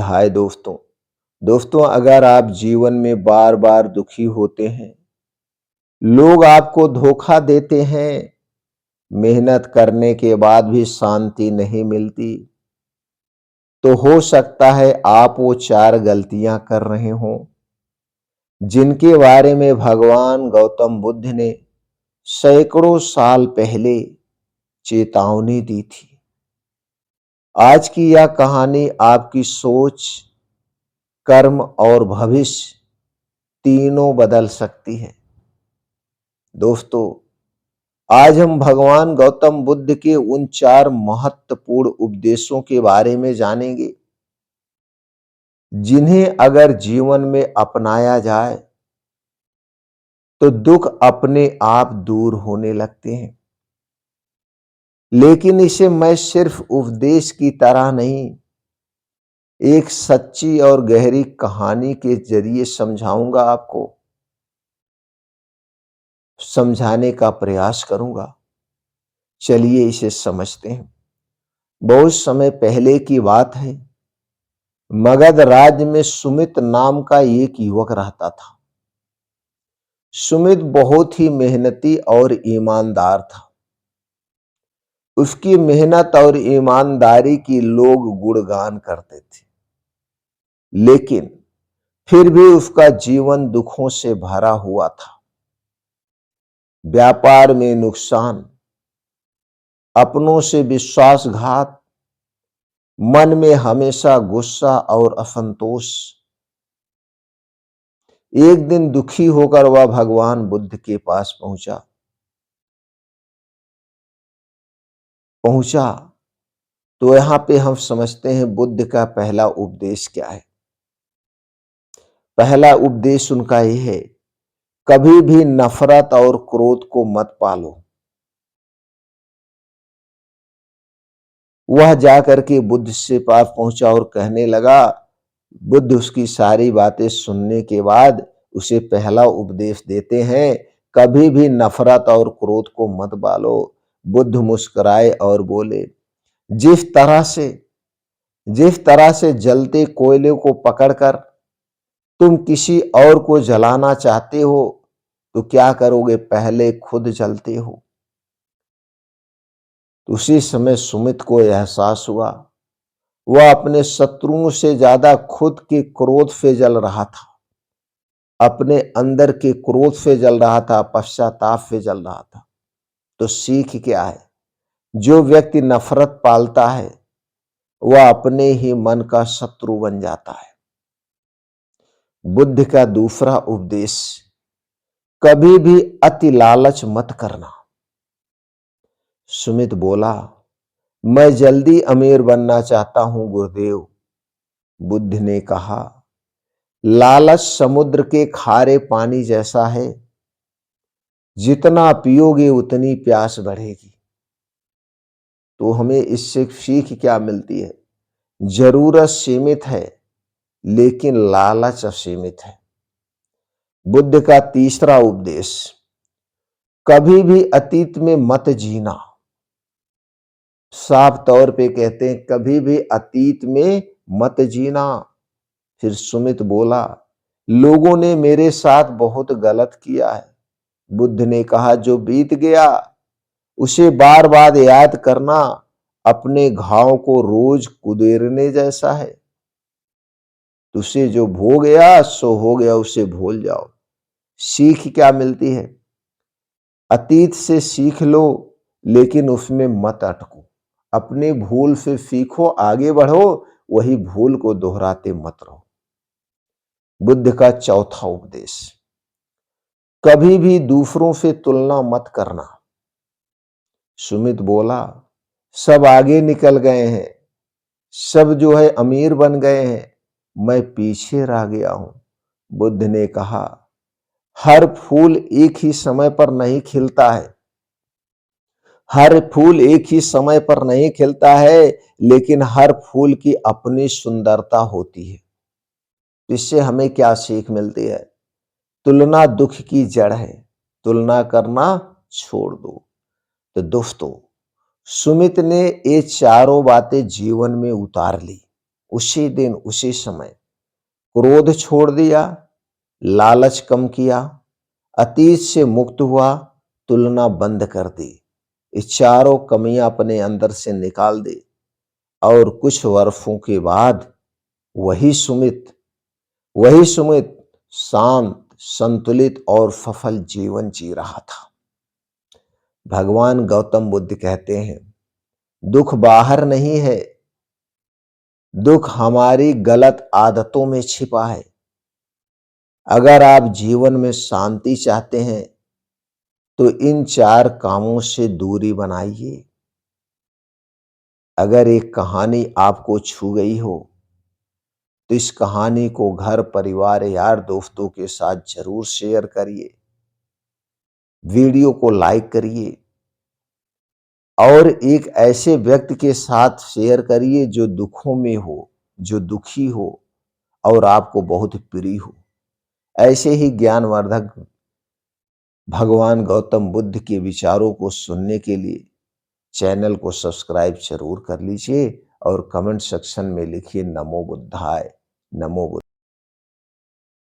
हाय दोस्तों। अगर आप जीवन में बार बार दुखी होते हैं, लोग आपको धोखा देते हैं, मेहनत करने के बाद भी शांति नहीं मिलती, तो हो सकता है आप वो 4 गलतियां कर रहे हों जिनके बारे में भगवान गौतम बुद्ध ने सैकड़ों साल पहले चेतावनी दी थी। आज की यह कहानी आपकी सोच, कर्म और भविष्य तीनों बदल सकती है। दोस्तों, आज हम भगवान गौतम बुद्ध के उन 4 महत्वपूर्ण उपदेशों के बारे में जानेंगे, जिन्हें अगर जीवन में अपनाया जाए तो दुख अपने आप दूर होने लगते हैं। लेकिन इसे मैं सिर्फ उपदेश की तरह नहीं, एक सच्ची और गहरी कहानी के जरिए समझाऊंगा, आपको समझाने का प्रयास करूंगा। चलिए इसे समझते हैं। बहुत समय पहले की बात है। मगध राज्य में सुमित नाम का एक युवक रहता था। सुमित बहुत ही मेहनती और ईमानदार था। उसकी मेहनत और ईमानदारी की लोग गुणगान करते थे, लेकिन फिर भी उसका जीवन दुखों से भरा हुआ था। व्यापार में नुकसान, अपनों से विश्वासघात, मन में हमेशा गुस्सा और असंतोष। एक दिन दुखी होकर वह भगवान बुद्ध के पास पहुंचा तो यहां पे हम समझते हैं बुद्ध का पहला उपदेश क्या है। पहला उपदेश उनका यह है, कभी भी नफरत और क्रोध को मत पालो। वह जाकर के बुद्ध से पास पहुंचा और कहने लगा। बुद्ध उसकी सारी बातें सुनने के बाद उसे पहला उपदेश देते हैं, कभी भी नफरत और क्रोध को मत पालो। बुद्ध मुस्कुराए और बोले, जिस तरह से जलते कोयले को पकड़कर तुम किसी और को जलाना चाहते हो, तो क्या करोगे, पहले खुद जलते हो। उसी समय सुमित को एहसास हुआ, वह अपने शत्रुओं से ज्यादा खुद के क्रोध से जल रहा था, अपने अंदर के क्रोध से जल रहा था, पश्चाताप से जल रहा था। तो सीख क्या है, जो व्यक्ति नफरत पालता है वह अपने ही मन का शत्रु बन जाता है। बुद्ध का दूसरा उपदेश, कभी भी अति लालच मत करना। सुमित बोला, मैं जल्दी अमीर बनना चाहता हूं गुरुदेव। बुद्ध ने कहा, लालच समुद्र के खारे पानी जैसा है, जितना पियोगे उतनी प्यास बढ़ेगी। तो हमें इससे सीख क्या मिलती है, जरूरत सीमित है लेकिन लालच असीमित है। बुद्ध का तीसरा उपदेश, कभी भी अतीत में मत जीना। साफ तौर पे कहते हैं, कभी भी अतीत में मत जीना। फिर सुमित बोला, लोगों ने मेरे साथ बहुत गलत किया है। बुद्ध ने कहा, जो बीत गया उसे बार बार याद करना अपने घाव को रोज कुदेरने जैसा है। तुझसे जो हो गया सो हो गया, उसे भूल जाओ। सीख क्या मिलती है, अतीत से सीख लो लेकिन उसमें मत अटको। अपने भूल से सीखो, आगे बढ़ो, वही भूल को दोहराते मत रहो। बुद्ध का चौथा उपदेश, कभी भी दूसरों से तुलना मत करना। सुमित बोला, सब आगे निकल गए हैं, सब जो है अमीर बन गए हैं, मैं पीछे रह गया हूं। बुद्ध ने कहा, हर फूल एक ही समय पर नहीं खिलता है। हर फूल एक ही समय पर नहीं खिलता है, लेकिन हर फूल की अपनी सुंदरता होती है। इससे हमें क्या सीख मिलती है, तुलना दुख की जड़ है, तुलना करना छोड़ दो। तो दोस्तों, सुमित ने ये चारों बातें जीवन में उतार ली। उसी दिन उसी समय क्रोध छोड़ दिया, लालच कम किया, अतीत से मुक्त हुआ, तुलना बंद कर दी, ये चारों कमियां अपने अंदर से निकाल दी और कुछ वर्षों के बाद वही सुमित शांत, संतुलित और सफल जीवन जी रहा था। भगवान गौतम बुद्ध कहते हैं, दुख बाहर नहीं है, दुख हमारी गलत आदतों में छिपा है। अगर आप जीवन में शांति चाहते हैं तो इन 4 कामों से दूरी बनाइए। अगर एक कहानी आपको छू गई हो तो इस कहानी को घर परिवार यार दोस्तों के साथ जरूर शेयर करिए, वीडियो को लाइक करिए और एक ऐसे व्यक्ति के साथ शेयर करिए जो दुखों में हो, जो दुखी हो और आपको बहुत प्रिय हो। ऐसे ही ज्ञानवर्धक भगवान गौतम बुद्ध के विचारों को सुनने के लिए चैनल को सब्सक्राइब जरूर कर लीजिए और कमेंट सेक्शन में लिखिए नमो बुद्धाय, नमो बुद्धाय।